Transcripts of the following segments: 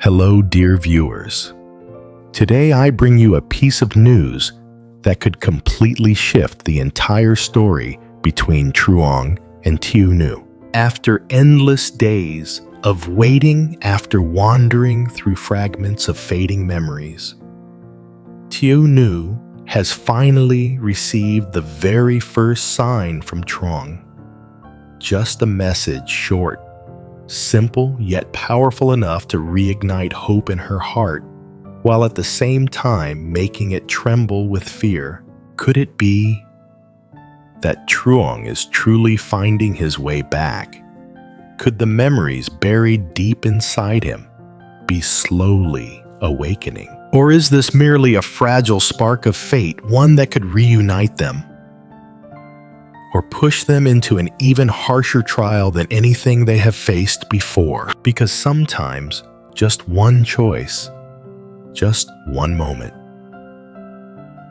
Hello, dear viewers. Today I bring you a piece of news that could completely shift the entire story between Truong and Lytieunu. After endless days of waiting, after wandering through fragments of fading memories, Lytieunu has finally received the very first sign from Truong. Just a message, short, simple yet powerful enough to reignite hope in her heart, while at the same time making it tremble with fear. Could it be that Truong is truly finding his way back? Could the memories buried deep inside him be slowly awakening? Or is this merely a fragile spark of fate, one that could reunite them? Or push them into an even harsher trial than anything they have faced before? Because sometimes just one choice, just one moment,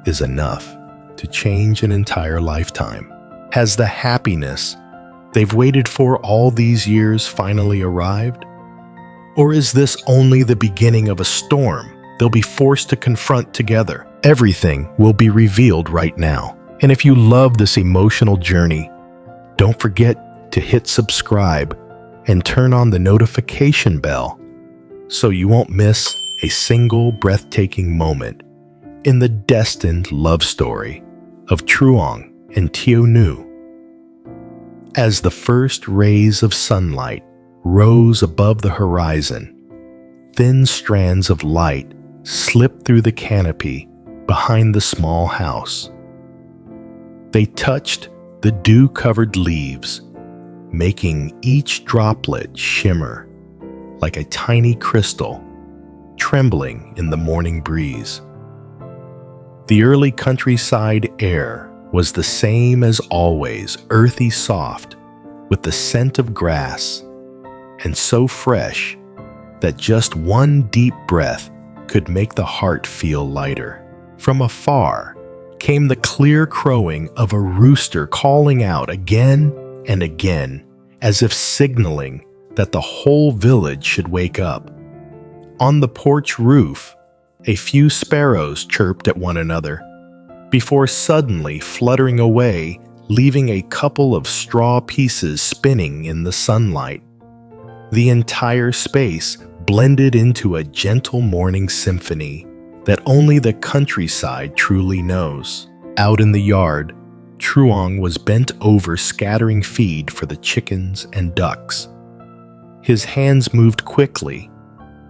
is enough to change an entire lifetime. Has the happiness they've waited for all these years finally arrived? Or is this only the beginning of a storm they'll be forced to confront together? Everything will be revealed right now. And if you love this emotional journey, don't forget to hit subscribe and turn on the notification bell so you won't miss a single breathtaking moment in the destined love story of Truong and Lytieunu. As the first rays of sunlight rose above the horizon, thin strands of light slipped through the canopy behind the small house. They touched the dew-covered leaves, making each droplet shimmer like a tiny crystal trembling in the morning breeze. The early countryside air was the same as always, earthy soft, with the scent of grass, and so fresh that just one deep breath could make the heart feel lighter. From afar came the clear crowing of a rooster calling out again and again, as if signaling that the whole village should wake up. On the porch roof, a few sparrows chirped at one another, before suddenly fluttering away, leaving a couple of straw pieces spinning in the sunlight. The entire space blended into a gentle morning symphony that only the countryside truly knows. Out in the yard, Truong was bent over scattering feed for the chickens and ducks. His hands moved quickly,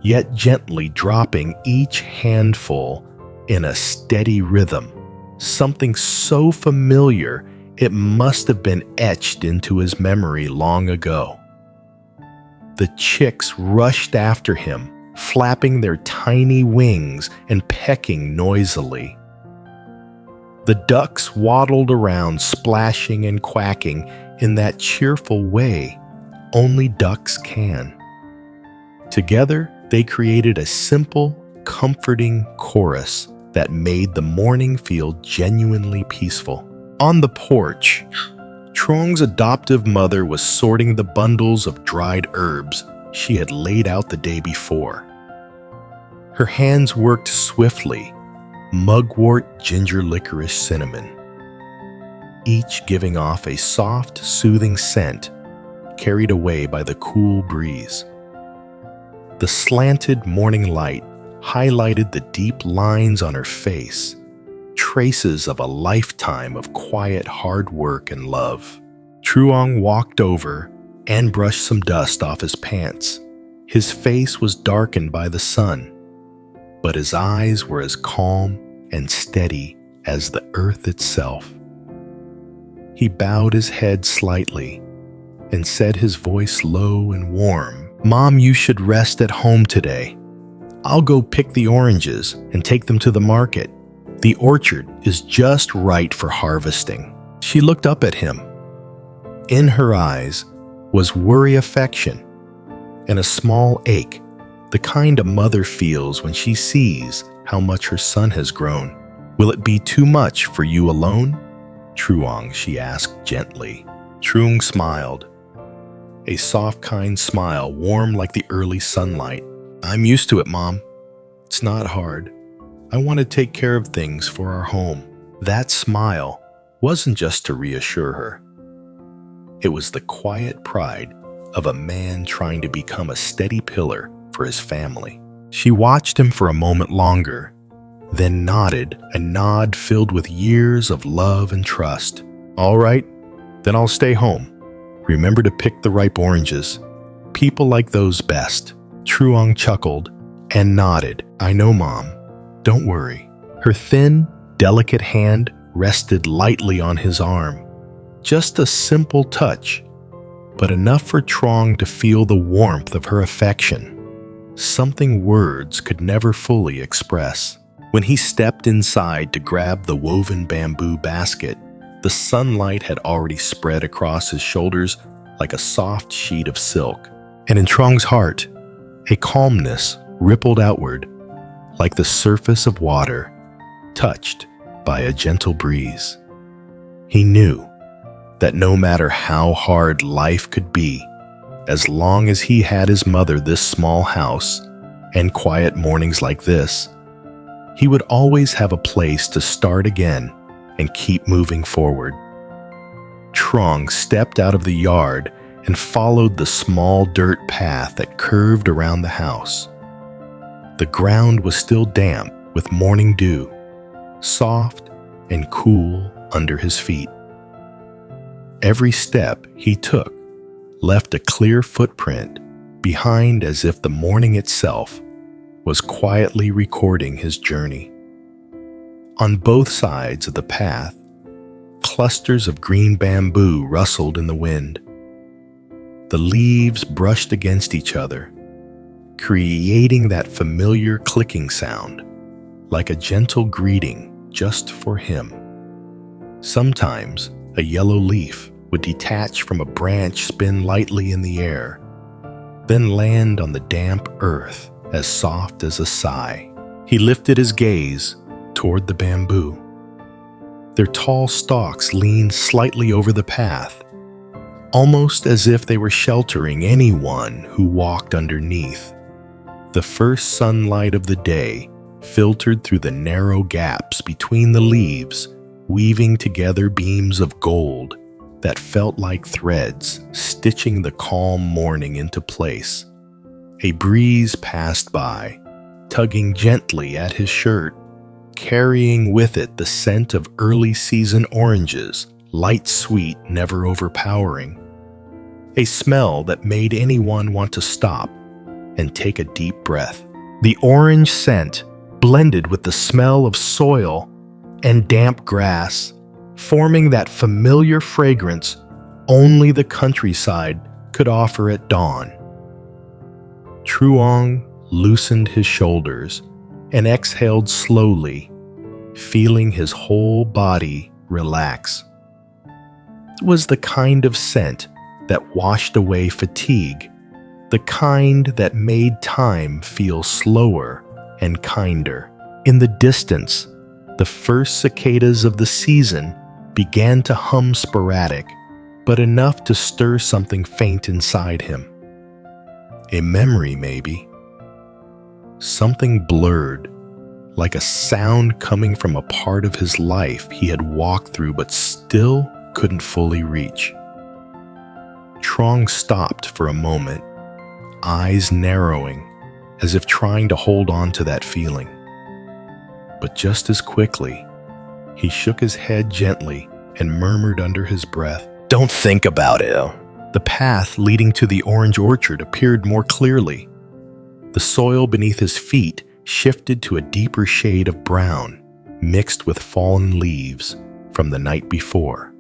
yet gently dropping each handful in a steady rhythm, something so familiar it must have been etched into his memory long ago. The chicks rushed after him, flapping their tiny wings and pecking noisily. The ducks waddled around, splashing and quacking in that cheerful way only ducks can. Together, they created a simple, comforting chorus that made the morning feel genuinely peaceful. On the porch, Truong's adoptive mother was sorting the bundles of dried herbs she had laid out the day before. Her hands worked swiftly, mugwort, ginger, licorice, cinnamon, each giving off a soft, soothing scent carried away by the cool breeze. The slanted morning light highlighted the deep lines on her face, traces of a lifetime of quiet hard work and love. Truong walked over and brushed some dust off his pants. His face was darkened by the sun, but his eyes were as calm and steady as the earth itself. He bowed his head slightly and said, his voice low and warm, "Mom, you should rest at home today. I'll go pick the oranges and take them to the market. The orchard is just right for harvesting." She looked up at him. In her eyes was worry affection and a small ache, the kind a mother feels when she sees how much her son has grown. "Will it be too much for you alone, Truong?" she asked gently. Truong smiled, a soft, kind smile, warm like the early sunlight. I'm used to it, Mom. It's not hard. I want to take care of things for our home. That smile wasn't just to reassure her. It was the quiet pride of a man trying to become a steady pillar for his family. She watched him for a moment longer, then nodded, a nod filled with years of love and trust. All right, then I'll stay home. Remember to pick the ripe oranges. People like those best. Truong chuckled and nodded. I know, Mom. Don't worry. Her thin, delicate hand rested lightly on his arm. Just a simple touch, but enough for Truong to feel the warmth of her affection, something words could never fully express. When he stepped inside to grab the woven bamboo basket, the sunlight had already spread across his shoulders like a soft sheet of silk. And in Truong's heart, a calmness rippled outward like the surface of water touched by a gentle breeze. He knew that no matter how hard life could be, as long as he had his mother, this small house, and quiet mornings like this, he would always have a place to start again and keep moving forward. Truong stepped out of the yard and followed the small dirt path that curved around the house. The ground was still damp with morning dew, soft and cool under his feet. Every step he took left a clear footprint behind, as if the morning itself was quietly recording his journey. On both sides of the path, clusters of green bamboo rustled in the wind. The leaves brushed against each other, creating that familiar clicking sound, like a gentle greeting just for him. Sometimes a yellow leaf would detach from a branch, spin lightly in the air, then land on the damp earth as soft as a sigh. He lifted his gaze toward the bamboo. Their tall stalks leaned slightly over the path, almost as if they were sheltering anyone who walked underneath. The first sunlight of the day filtered through the narrow gaps between the leaves, weaving together beams of gold that felt like threads, stitching the calm morning into place. A breeze passed by, tugging gently at his shirt, carrying with it the scent of early season oranges, light sweet, never overpowering. A smell that made anyone want to stop and take a deep breath. The orange scent blended with the smell of soil and damp grass, forming that familiar fragrance only the countryside could offer at dawn. Truong loosened his shoulders and exhaled slowly, feeling his whole body relax. It was the kind of scent that washed away fatigue, the kind that made time feel slower and kinder. In the distance, the first cicadas of the season began to hum sporadic, but enough to stir something faint inside him. A memory, maybe. Something blurred, like a sound coming from a part of his life he had walked through but still couldn't fully reach. Truong stopped for a moment, eyes narrowing, as if trying to hold on to that feeling. But just as quickly, he shook his head gently and murmured under his breath, "Don't think about it." The path leading to the orange orchard appeared more clearly. The soil beneath his feet shifted to a deeper shade of brown, mixed with fallen leaves from the night before.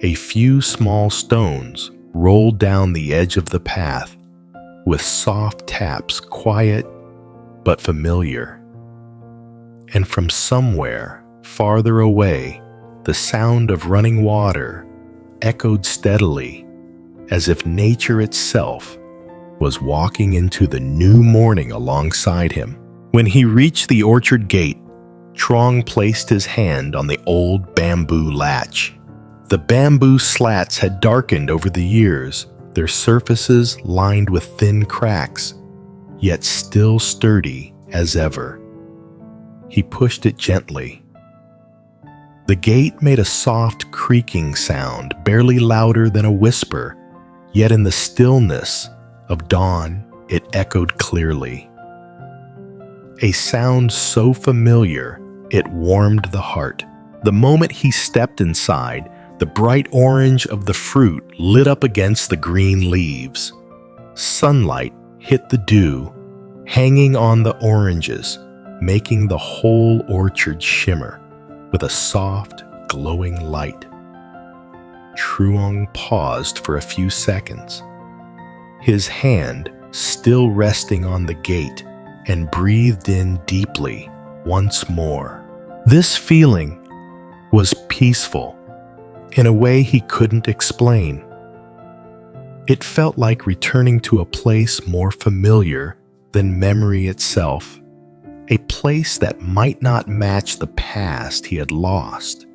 A few small stones rolled down the edge of the path, with soft taps, quiet but familiar. And from somewhere farther away, the sound of running water echoed steadily, as if nature itself was walking into the new morning alongside him. When he reached the orchard gate, Truong placed his hand on the old bamboo latch. The bamboo slats had darkened over the years, their surfaces lined with thin cracks, yet still sturdy as ever. He pushed it gently. The gate made a soft creaking sound, barely louder than a whisper, yet in the stillness of dawn, it echoed clearly. A sound so familiar, it warmed the heart. The moment he stepped inside, the bright orange of the fruit lit up against the green leaves. Sunlight hit the dew, hanging on the oranges, making the whole orchard shimmer with a soft, glowing light. Truong paused for a few seconds, his hand still resting on the gate, and breathed in deeply once more. This feeling was peaceful in a way he couldn't explain. It felt like returning to a place more familiar than memory itself, a place that might not match the past he had lost,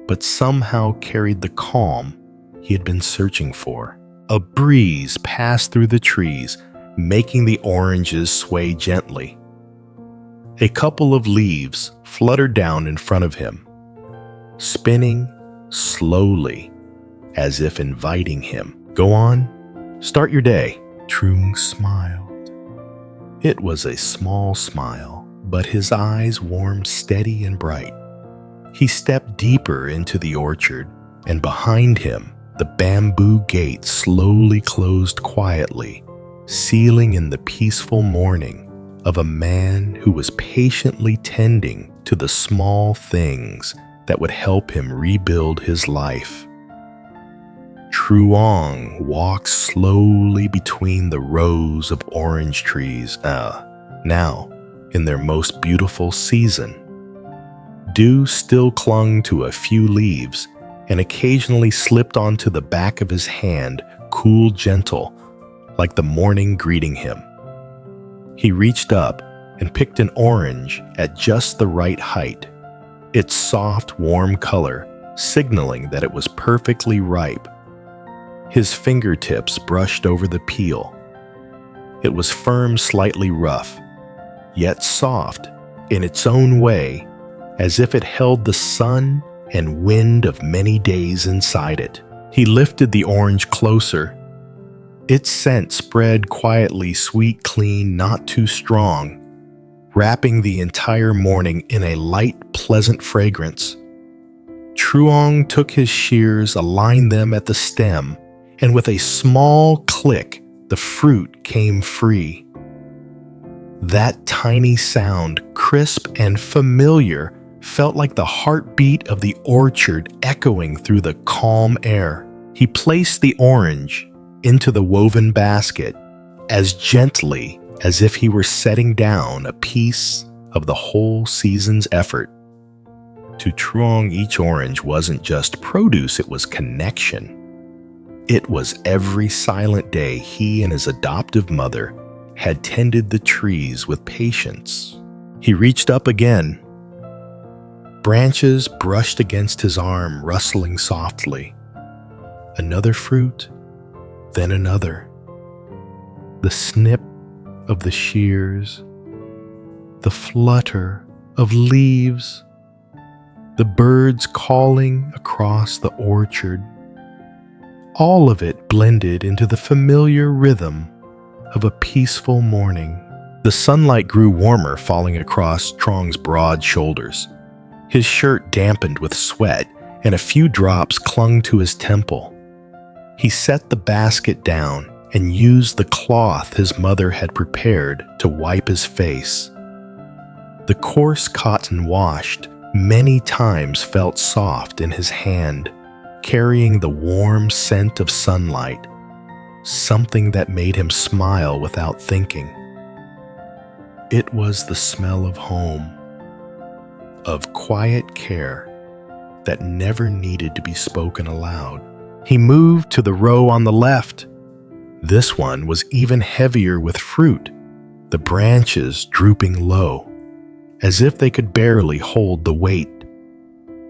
but somehow carried the calm he had been searching for. A breeze passed through the trees, making the oranges sway gently. A couple of leaves fluttered down in front of him, spinning slowly, as if inviting him. "Go on, start your day." Truong smiled. It was a small smile, but his eyes warmed steady and bright. He stepped deeper into the orchard, and behind him, the bamboo gate slowly closed quietly, sealing in the peaceful morning of a man who was patiently tending to the small things that would help him rebuild his life. Truong walked slowly between the rows of orange trees, now in their most beautiful season. Dew still clung to a few leaves and occasionally slipped onto the back of his hand, cool, gentle, like the morning greeting him. He reached up and picked an orange at just the right height, its soft, warm color signaling that it was perfectly ripe. His fingertips brushed over the peel. It was firm, slightly rough, yet soft in its own way, as if it held the sun and wind of many days inside it. He lifted the orange closer. Its scent spread quietly, sweet, clean, not too strong, wrapping the entire morning in a light, pleasant fragrance. Truong took his shears, aligned them at the stem, and with a small click, the fruit came free. That tiny sound, crisp and familiar, felt like the heartbeat of the orchard echoing through the calm air. He placed the orange into the woven basket as gently as if he were setting down a piece of the whole season's effort. To Truong, each orange wasn't just produce, it was connection. It was every silent day he and his adoptive mother had tended the trees with patience. He reached up again. Branches brushed against his arm, rustling softly. Another fruit, then another. The snip of the shears, the flutter of leaves, the birds calling across the orchard. All of it blended into the familiar rhythm of a peaceful morning. The sunlight grew warmer, falling across Truong's broad shoulders. His shirt dampened with sweat, and a few drops clung to his temple. He set the basket down and used the cloth his mother had prepared to wipe his face. The coarse cotton washed many times felt soft in his hand, carrying the warm scent of sunlight, something that made him smile without thinking. It was the smell of home, of quiet care that never needed to be spoken aloud. He moved to the row on the left. This one was even heavier with fruit, the branches drooping low, as if they could barely hold the weight.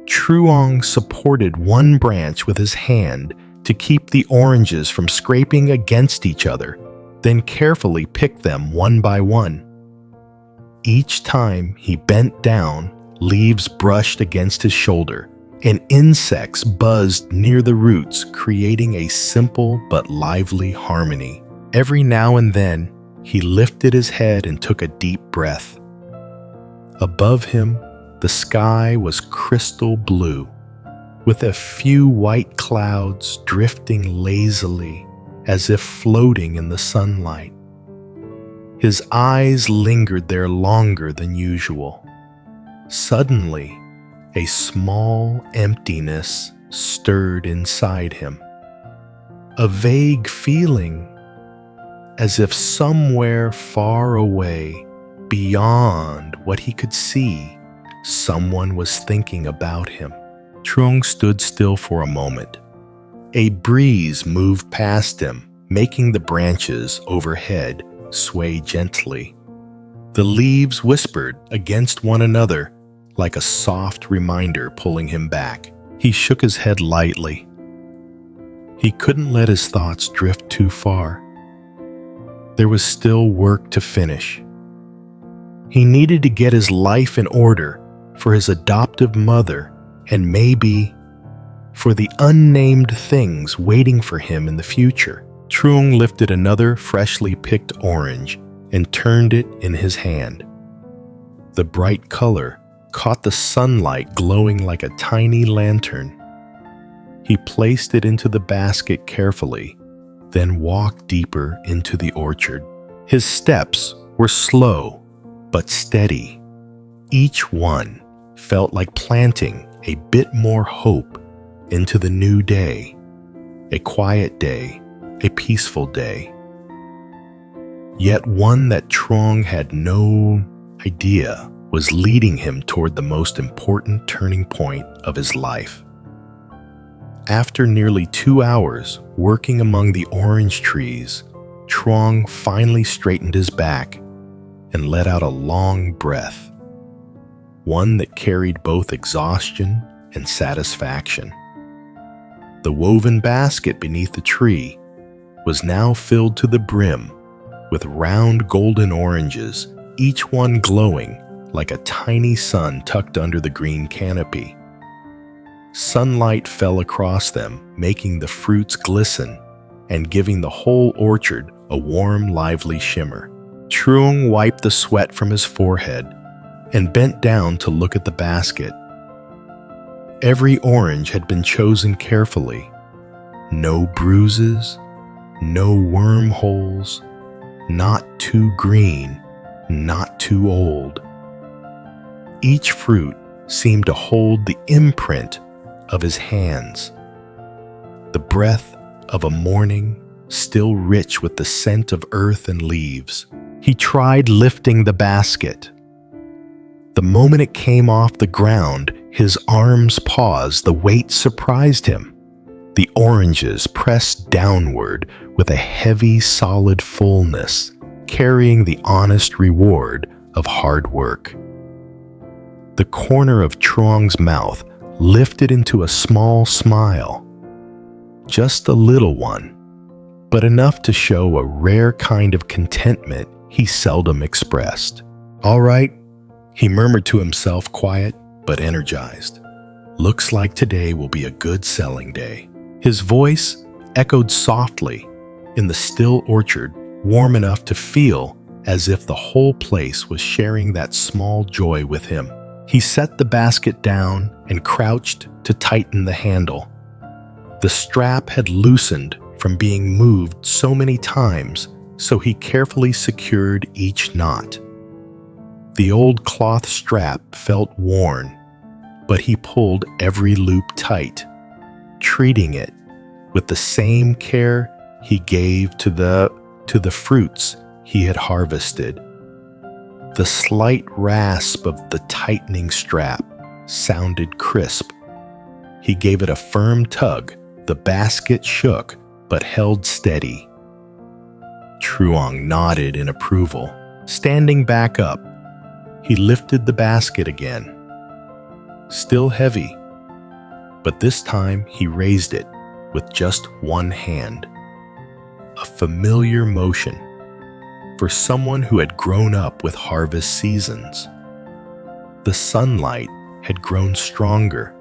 Truong supported one branch with his hand to keep the oranges from scraping against each other, then carefully picked them one by one. Each time he bent down, leaves brushed against his shoulder, and insects buzzed near the roots, creating a simple but lively harmony. Every now and then, he lifted his head and took a deep breath. Above him, the sky was crystal blue, with a few white clouds drifting lazily as if floating in the sunlight. His eyes lingered there longer than usual. Suddenly, a small emptiness stirred inside him. A vague feeling as if somewhere far away, beyond what he could see, someone was thinking about him. Truong stood still for a moment. A breeze moved past him, making the branches overhead sway gently. The leaves whispered against one another like a soft reminder pulling him back. He shook his head lightly. He couldn't let his thoughts drift too far. There was still work to finish. He needed to get his life in order for his adoptive mother and maybe for the unnamed things waiting for him in the future. Truong lifted another freshly picked orange and turned it in his hand. The bright color caught the sunlight glowing like a tiny lantern. He placed it into the basket carefully, then walked deeper into the orchard. His steps were slow but steady. Each one felt like planting a bit more hope into the new day, a quiet day, a peaceful day, yet one that Truong had no idea was leading him toward the most important turning point of his life. After nearly 2 hours working among the orange trees, Truong finally straightened his back and let out a long breath, one that carried both exhaustion and satisfaction. The woven basket beneath the tree was now filled to the brim with round golden oranges, each one glowing like a tiny sun tucked under the green canopy. Sunlight fell across them, making the fruits glisten and giving the whole orchard a warm, lively shimmer. Truong wiped the sweat from his forehead and bent down to look at the basket. Every orange had been chosen carefully. No bruises, no wormholes, not too green, not too old. Each fruit seemed to hold the imprint of his hands, the breath of a morning still rich with the scent of earth and leaves. He tried lifting the basket. The moment it came off the ground, his arms paused. The weight surprised him. The oranges pressed downward with a heavy, solid fullness, carrying the honest reward of hard work. The corner of Truong's mouth lifted into a small smile, just a little one, but enough to show a rare kind of contentment he seldom expressed. "All right," he murmured to himself, quiet but energized. "Looks like today will be a good selling day." His voice echoed softly in the still orchard, warm enough to feel as if the whole place was sharing that small joy with him. He set the basket down and crouched to tighten the handle. The strap had loosened from being moved so many times, so he carefully secured each knot. The old cloth strap felt worn, but he pulled every loop tight, treating it with the same care he gave to the fruits he had harvested. The slight rasp of the tightening strap sounded crisp. He gave it a firm tug. The basket shook but held steady. Truong nodded in approval. Standing back up, he lifted the basket again. Still heavy, but this time he raised it with just one hand. A familiar motion for someone who had grown up with harvest seasons. The sunlight had grown stronger,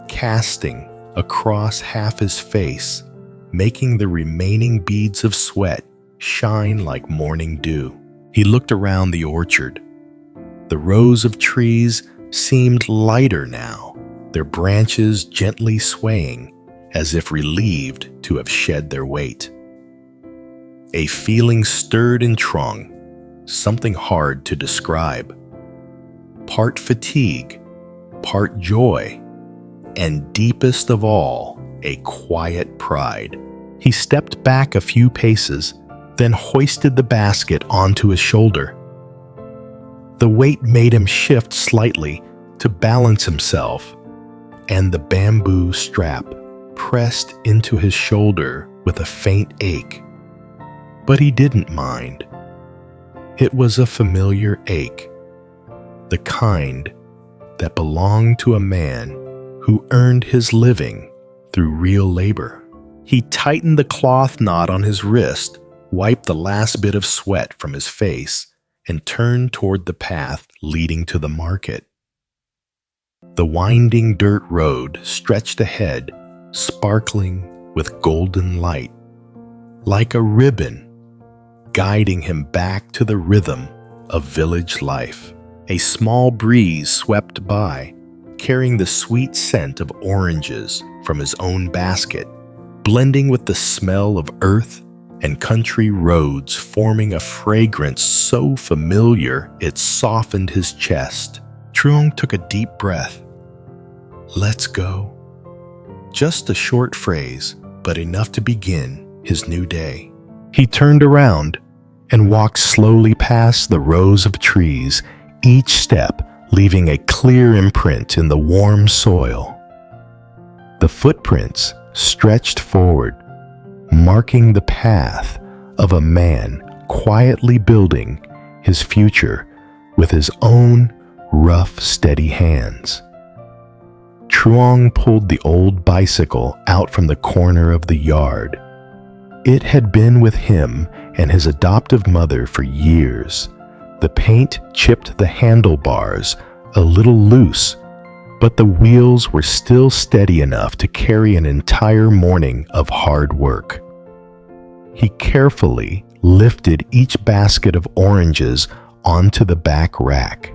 casting across half his face, making the remaining beads of sweat shine like morning dew. He looked around the orchard. The rows of trees seemed lighter now, their branches gently swaying as if relieved to have shed their weight. A feeling stirred in Truong, something hard to describe. Part fatigue, part joy, and deepest of all, a quiet pride. He stepped back a few paces, then hoisted the basket onto his shoulder. The weight made him shift slightly to balance himself, and the bamboo strap pressed into his shoulder with a faint ache. But he didn't mind. It was a familiar ache, the kind that belonged to a man who earned his living through real labor. He tightened the cloth knot on his wrist, wiped the last bit of sweat from his face, and turned toward the path leading to the market. The winding dirt road stretched ahead, sparkling with golden light, like a ribbon, guiding him back to the rhythm of village life. A small breeze swept by, carrying the sweet scent of oranges from his own basket, blending with the smell of earth and country roads, forming a fragrance so familiar it softened his chest. Truong took a deep breath. "Let's go." Just a short phrase, but enough to begin his new day. He turned around and walked slowly past the rows of trees, each step leaving a clear imprint in the warm soil. The footprints stretched forward, marking the path of a man quietly building his future with his own rough, steady hands. Truong pulled the old bicycle out from the corner of the yard. It had been with him and his adoptive mother for years. The paint chipped the handlebars a little loose, but the wheels were still steady enough to carry an entire morning of hard work. He carefully lifted each basket of oranges onto the back rack.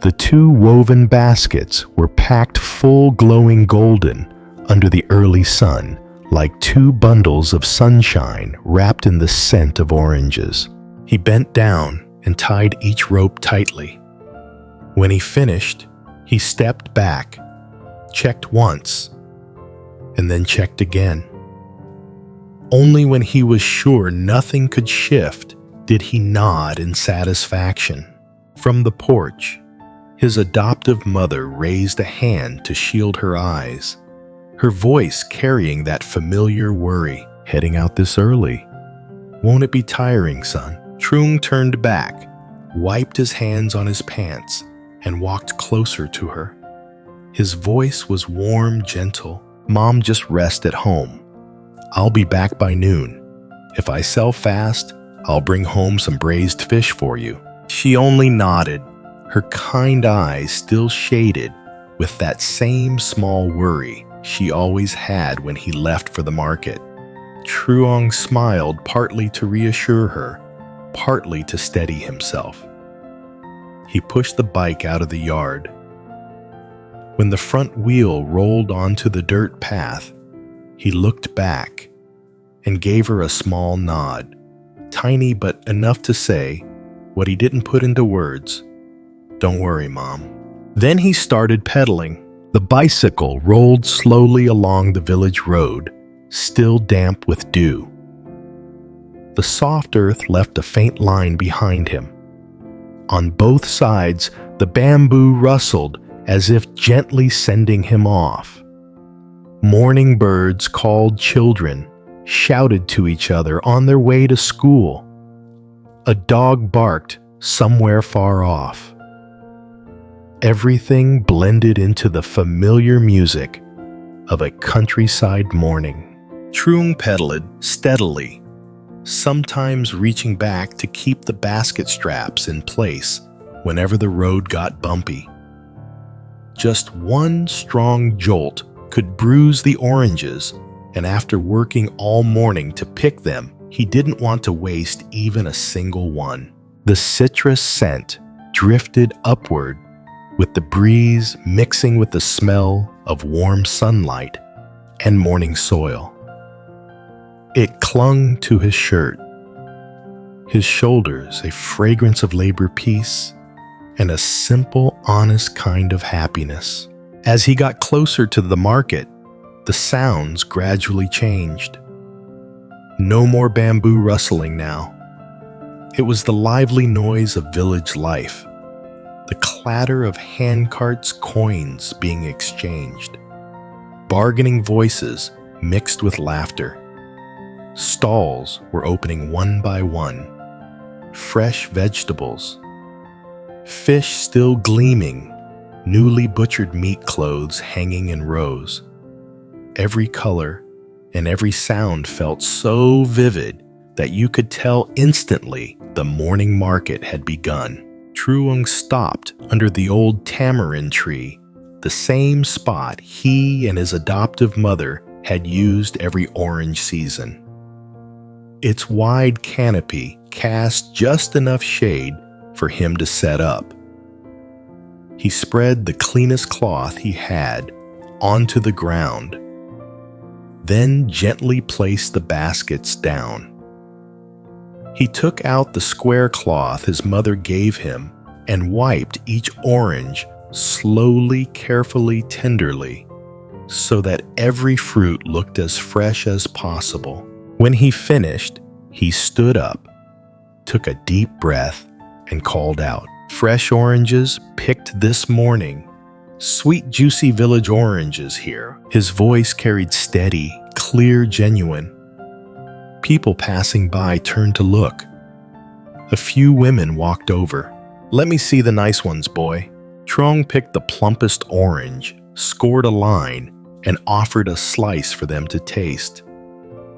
The two woven baskets were packed full, glowing golden under the early sun, like two bundles of sunshine wrapped in the scent of oranges. He bent down and tied each rope tightly. When he finished, he stepped back, checked once, and then checked again. Only when he was sure nothing could shift did he nod in satisfaction. From the porch, his adoptive mother raised a hand to shield her eyes, her voice carrying that familiar worry. "Heading out this early. Won't it be tiring, son?" Truong turned back, wiped his hands on his pants, and walked closer to her. His voice was warm, gentle. "Mom, just rest at home. I'll be back by noon. If I sell fast, I'll bring home some braised fish for you." She only nodded, her kind eyes still shaded with that same small worry she always had when he left for the market. Truong smiled, partly to reassure her, partly to steady himself. He pushed the bike out of the yard. When the front wheel rolled onto the dirt path, he looked back and gave her a small nod, tiny but enough to say what he didn't put into words: "Don't worry, Mom." Then he started pedaling. The bicycle rolled slowly along the village road, still damp with dew. The soft earth left a faint line behind him. On both sides, the bamboo rustled as if gently sending him off. Morning birds called children, shouted to each other on their way to school. A dog barked somewhere far off. Everything blended into the familiar music of a countryside morning. Truong pedaled steadily, sometimes reaching back to keep the basket straps in place whenever the road got bumpy. Just one strong jolt could bruise the oranges, and after working all morning to pick them, he didn't want to waste even a single one. The citrus scent drifted upward with the breeze mixing with the smell of warm sunlight and morning soil. It clung to his shirt, his shoulders a fragrance of labor peace and a simple, honest kind of happiness. As he got closer to the market, the sounds gradually changed. No more bamboo rustling now. It was the lively noise of village life, the clatter of handcarts' coins being exchanged, bargaining voices mixed with laughter. Stalls were opening one by one, fresh vegetables, fish still gleaming, newly butchered meat clothes hanging in rows. Every color and every sound felt so vivid that you could tell instantly the morning market had begun. Truong stopped under the old tamarind tree, the same spot he and his adoptive mother had used every orange season. Its wide canopy cast just enough shade for him to set up. He spread the cleanest cloth he had onto the ground, then gently placed the baskets down. He took out the square cloth his mother gave him and wiped each orange slowly, carefully, tenderly, so that every fruit looked as fresh as possible. When he finished, he stood up, took a deep breath, and called out, "Fresh oranges picked this morning. Sweet, juicy village oranges here." His voice carried steady, clear, genuine. People passing by turned to look. A few women walked over. "Let me see the nice ones, boy." Truong picked the plumpest orange, scored a line, and offered a slice for them to taste.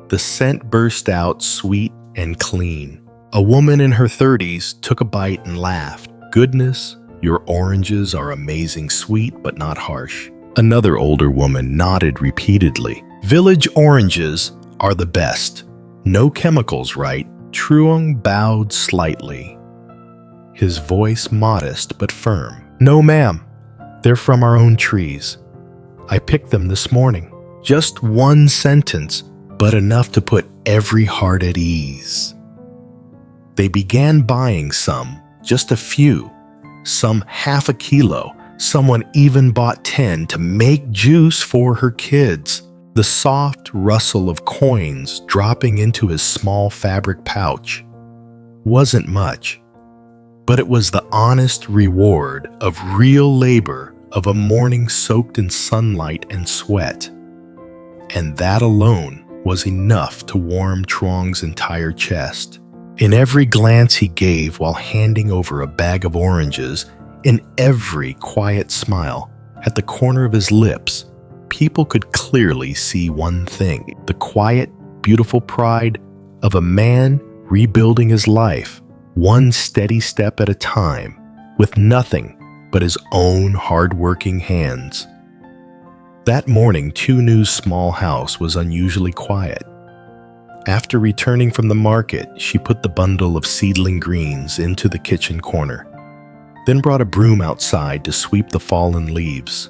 The scent burst out sweet and clean. A woman in her 30s took a bite and laughed. "Goodness, your oranges are amazing sweet but not harsh." Another older woman nodded repeatedly. "Village oranges are the best. No chemicals, right?" Truong bowed slightly, his voice modest but firm. "No, ma'am. They're from our own trees. I picked them this morning." Just one sentence, but enough to put every heart at ease. They began buying some, just a few, some half a kilo. Someone even bought 10 to make juice for her kids. The soft rustle of coins dropping into his small fabric pouch wasn't much, but it was the honest reward of real labor of a morning soaked in sunlight and sweat. And that alone was enough to warm Truong's entire chest. In every glance he gave while handing over a bag of oranges, in every quiet smile at the corner of his lips, people could clearly see one thing: the quiet, beautiful pride of a man rebuilding his life, one steady step at a time, with nothing but his own hard-working hands. That morning, Tieunu's small house was unusually quiet. After returning from the market, she put the bundle of seedling greens into the kitchen corner, then brought a broom outside to sweep the fallen leaves.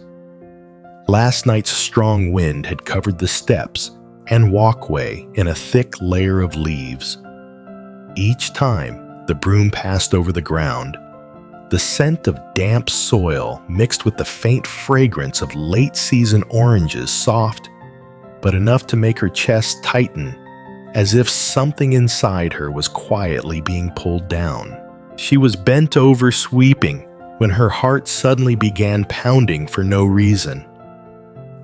Last night's strong wind had covered the steps and walkway in a thick layer of leaves. Each time the broom passed over the ground, the scent of damp soil mixed with the faint fragrance of late-season oranges, soft, but enough to make her chest tighten, as if something inside her was quietly being pulled down. She was bent over sweeping when her heart suddenly began pounding for no reason.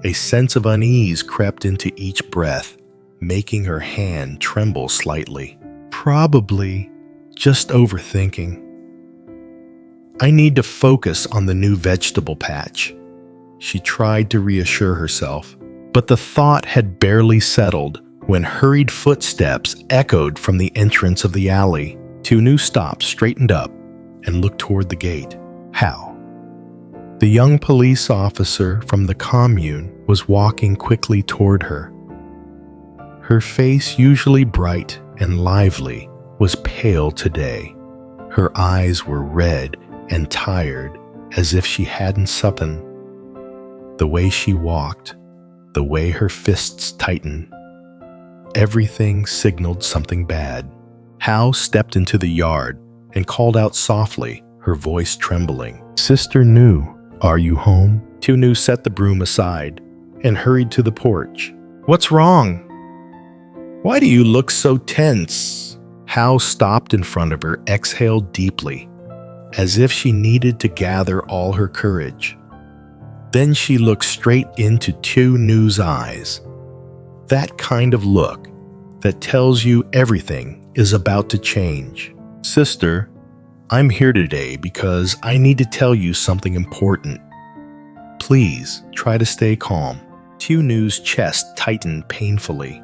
A sense of unease crept into each breath, making her hand tremble slightly. Probably just overthinking. "I need to focus on the new vegetable patch," she tried to reassure herself, but the thought had barely settled When hurried footsteps echoed from the entrance of the alley, Tiêunu stopped, straightened up, and looked toward the gate. How? The young police officer from the commune was walking quickly toward her. Her face, usually bright and lively, was pale today. Her eyes were red and tired, as if she hadn't supped. The way she walked, the way her fists tightened, everything signaled something bad. Hao stepped into the yard and called out softly, her voice trembling. "Sister Nu, are you home?" Tiêunu set the broom aside and hurried to the porch. "What's wrong? Why do you look so tense?" Hao stopped in front of her, exhaled deeply, as if she needed to gather all her courage. Then she looked straight into Tiêunu's eyes. That kind of look that tells you everything is about to change. "Sister, I'm here today because I need to tell you something important. Please try to stay calm." Tiêunu's chest tightened painfully.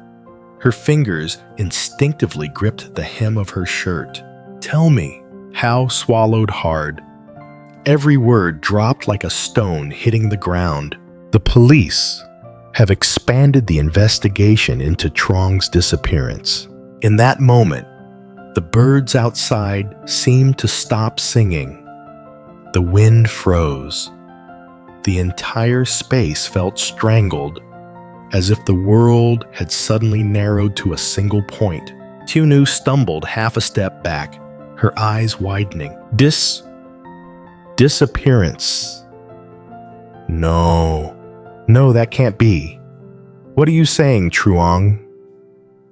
Her fingers instinctively gripped the hem of her shirt. "Tell me." Hao swallowed hard. Every word dropped like a stone hitting the ground. "The police have expanded the investigation into Truong's disappearance." In that moment, the birds outside seemed to stop singing. The wind froze. The entire space felt strangled, as if the world had suddenly narrowed to a single point. Tiêunu stumbled half a step back, her eyes widening. Disappearance. No, that can't be. What are you saying, Truong?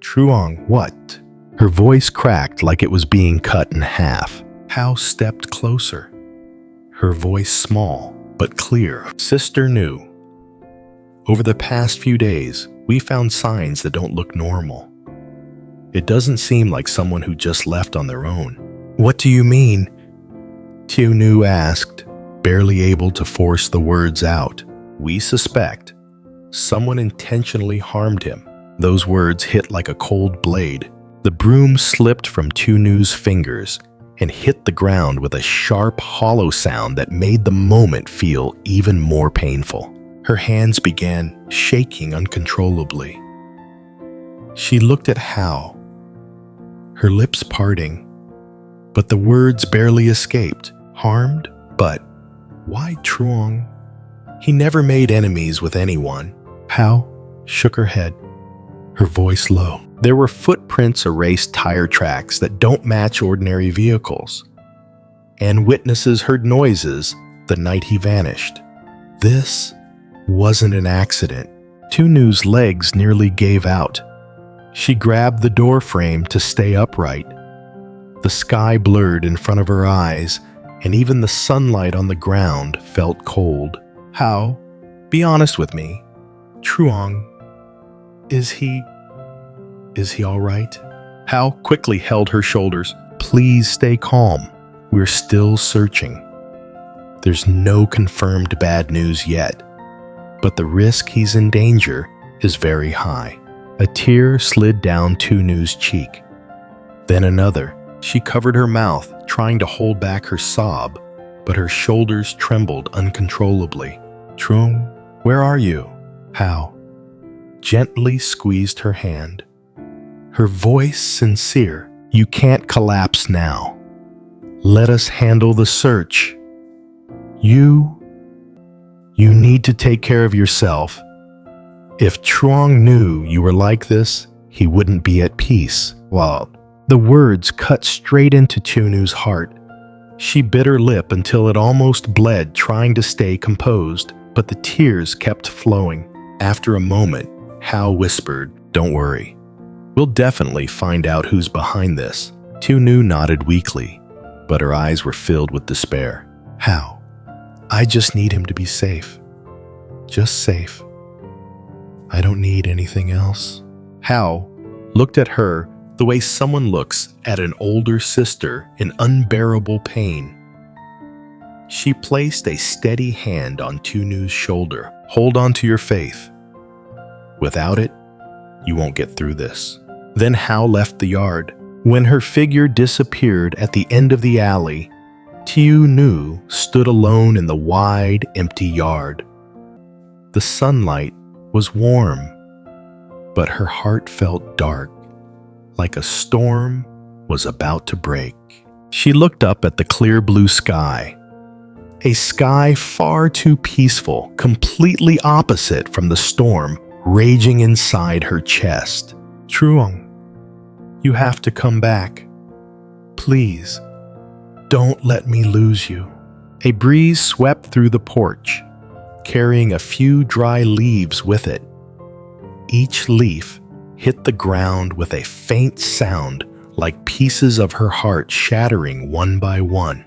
Truong, what? Her voice cracked like it was being cut in half. Hao stepped closer, her voice small but clear. "Sister Nu, over the past few days, we found signs that don't look normal. It doesn't seem like someone who just left on their own." "What do you mean?" Tiêunu asked, barely able to force the words out. "We suspect someone intentionally harmed him." Those words hit like a cold blade. The broom slipped from Tiêunu's fingers and hit the ground with a sharp, hollow sound that made the moment feel even more painful. Her hands began shaking uncontrollably. She looked at Hao, her lips parting, but the words barely escaped. "Harmed? But why Truong? He never made enemies with anyone." Hao shook her head, her voice low. "There were footprints, erased tire tracks that don't match ordinary vehicles, and witnesses heard noises the night he vanished. This wasn't an accident." Tiêunu's legs nearly gave out. She grabbed the door frame to stay upright. The sky blurred in front of her eyes, and even the sunlight on the ground felt cold. "Hao, be honest with me. Truong, is he all right?" Hao quickly held her shoulders. "Please stay calm. We're still searching. There's no confirmed bad news yet, but the risk he's in danger is very high." A tear slid down Tiêunu's cheek. Then another. She covered her mouth, trying to hold back her sob, but her shoulders trembled uncontrollably. "Truong, where are you?" Hao gently squeezed her hand, her voice sincere. "You can't collapse now. Let us handle the search. You need to take care of yourself. If Truong knew you were like this, he wouldn't be at peace." Well, the words cut straight into Tiêunu's heart. She bit her lip until it almost bled, trying to stay composed, but the tears kept flowing. After a moment, Hao whispered, "Don't worry. We'll definitely find out who's behind this." Tiêunu nodded weakly, but her eyes were filled with despair. "Hao, I just need him to be safe. Just safe. I don't need anything else." Hao looked at her the way someone looks at an older sister in unbearable pain. She placed a steady hand on Tiêunu's shoulder. "Hold on to your faith. Without it, You won't get through this." Then Hao left the yard. When her figure disappeared at the end of the alley, Tieu stood alone in the wide, empty yard. The sunlight was warm, but her heart felt dark, like a storm was about to break. She looked up at the clear blue sky, a sky far too peaceful, completely opposite from the storm raging inside her chest. "Truong, you have to come back. Please, don't let me lose you." A breeze swept through the porch, carrying a few dry leaves with it. Each leaf hit the ground with a faint sound like pieces of her heart shattering one by one.